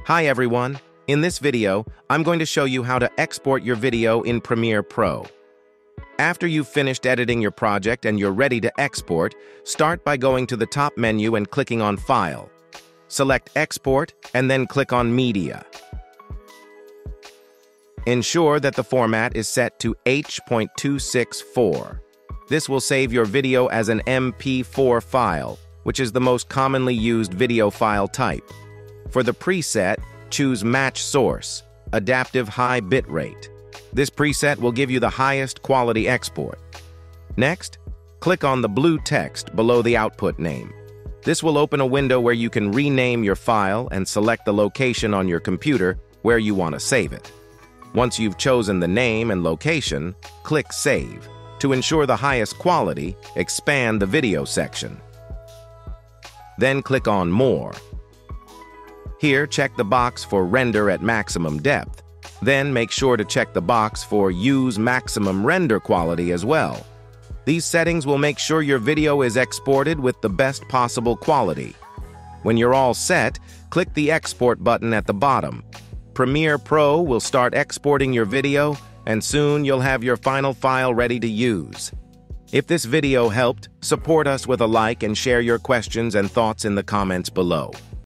Hi everyone, in this video, I'm going to show you how to export your video in Premiere Pro. After you've finished editing your project and you're ready to export, start by going to the top menu and clicking on File. Select Export and then click on Media. Ensure that the format is set to H.264. This will save your video as an MP4 file, which is the most commonly used video file type. For the preset, choose Match Source, Adaptive High Bitrate. This preset will give you the highest quality export. Next, click on the blue text below the output name. This will open a window where you can rename your file and select the location on your computer where you want to save it. Once you've chosen the name and location, click Save. To ensure the highest quality, expand the video section. Then click on More. Here, check the box for Render at maximum depth. Then make sure to check the box for Use maximum render quality as well. These settings will make sure your video is exported with the best possible quality. When you're all set, click the Export button at the bottom. Premiere Pro will start exporting your video, and soon you'll have your final file ready to use. If this video helped, support us with a like and share your questions and thoughts in the comments below.